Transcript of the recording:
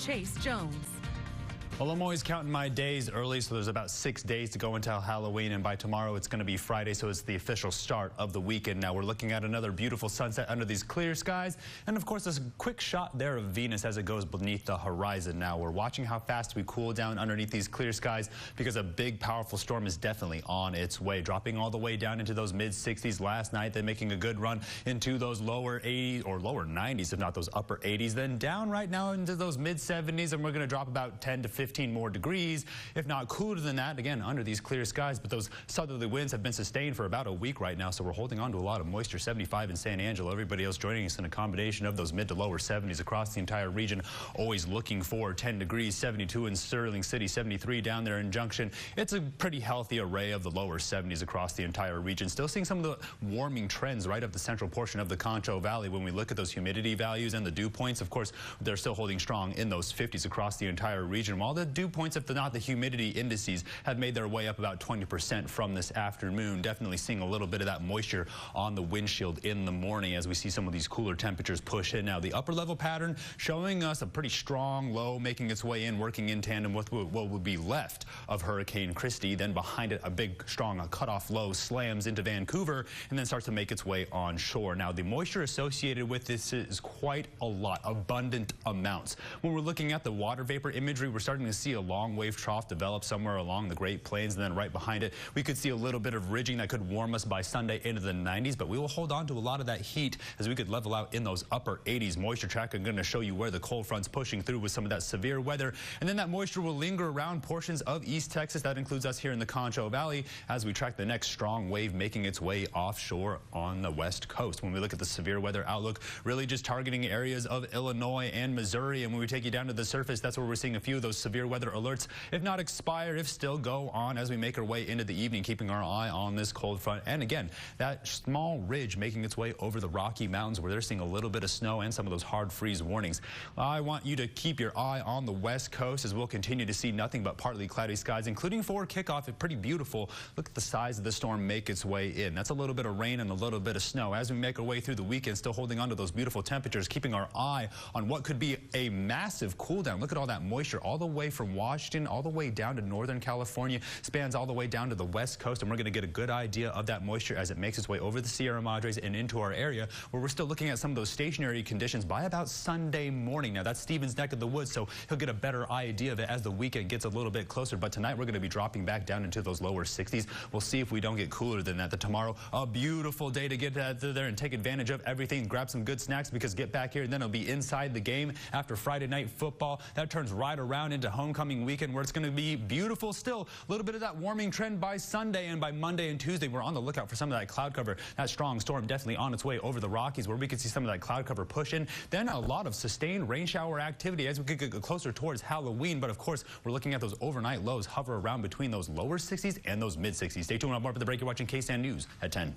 Chase Jones. Well, I'm always counting my days early, so there's about 6 days to go until Halloween, and by tomorrow it's going to be Friday, so it's the official start of the weekend. Now we're looking at another beautiful sunset under these clear skies, and of course this quick shot there of Venus as it goes beneath the horizon. Now we're watching how fast we cool down underneath these clear skies because a big powerful storm is definitely on its way, dropping all the way down into those mid-60s last night, then making a good run into those lower 80s or lower 90s, if not those upper 80s, then down right now into those mid-70s, and we're going to drop about 10 to 15 more degrees, if not cooler than that, again, under these clear skies. But those southerly winds have been sustained for about a week right now, so we're holding on to a lot of moisture. 75 in San Angelo. Everybody else joining us in a combination of those mid to lower 70s across the entire region. Always looking for 10 degrees, 72 in Sterling City, 73 down there in Junction. It's a pretty healthy array of the lower 70s across the entire region. Still seeing some of the warming trends right up the central portion of the Concho Valley. When we look at those humidity values and the dew points, of course, they're still holding strong in those 50s across the entire region, while the dew points, if not the humidity indices, have made their way up about 20% from this afternoon. Definitely seeing a little bit of that moisture on the windshield in the morning as we see some of these cooler temperatures push in. Now the upper level pattern showing us a pretty strong low making its way in, working in tandem with what would be left of Hurricane Christy. Then behind it, a big strong cutoff low slams into Vancouver and then starts to make its way onshore. Now the moisture associated with this is quite a lot, abundant amounts. When we're looking at the water vapor imagery, we're starting to see a long wave trough develop somewhere along the Great Plains, and then right behind it we could see a little bit of ridging that could warm us by Sunday into the 90s, but we will hold on to a lot of that heat as we could level out in those upper 80s. Moisture tracker going to show you where the cold front's pushing through with some of that severe weather, and then that moisture will linger around portions of East Texas. That includes us here in the Concho Valley as we track the next strong wave making its way offshore on the west coast. When we look at the severe weather outlook, really just targeting areas of Illinois and Missouri, and when we take you down to the surface, that's where we're seeing a few of those severe weather alerts, if not expire, if still go on as we make our way into the evening, keeping our eye on this cold front. And again, that small ridge making its way over the Rocky Mountains where they're seeing a little bit of snow and some of those hard freeze warnings. I want you to keep your eye on the west coast as we'll continue to see nothing but partly cloudy skies, including for kickoff. It's pretty beautiful. Look at the size of the storm make its way in. That's a little bit of rain and a little bit of snow. As we make our way through the weekend, still holding on to those beautiful temperatures, keeping our eye on what could be a massive cool down. Look at all that moisture all the way from Washington all the way down to Northern California, spans all the way down to the west coast, and we're going to get a good idea of that moisture as it makes its way over the Sierra Madres and into our area, where we're still looking at some of those stationary conditions by about Sunday morning. Now that's Stevens' neck of the woods, so he'll get a better idea of it as the weekend gets a little bit closer, but tonight we're going to be dropping back down into those lower 60s. We'll see if we don't get cooler than that. Tomorrow, a beautiful day to get there and take advantage of everything, grab some good snacks, because get back here and then it'll be inside the game after Friday night football. That turns right around into homecoming weekend, where it's going to be beautiful still. A little bit of that warming trend by Sunday, and by Monday and Tuesday we're on the lookout for some of that cloud cover. That strong storm definitely on its way over the Rockies, where we could see some of that cloud cover push in. Then a lot of sustained rain shower activity as we could get closer towards Halloween, but of course we're looking at those overnight lows hover around between those lower 60s and those mid 60s. Stay tuned. On more for the break. You're watching KSAN News at 10.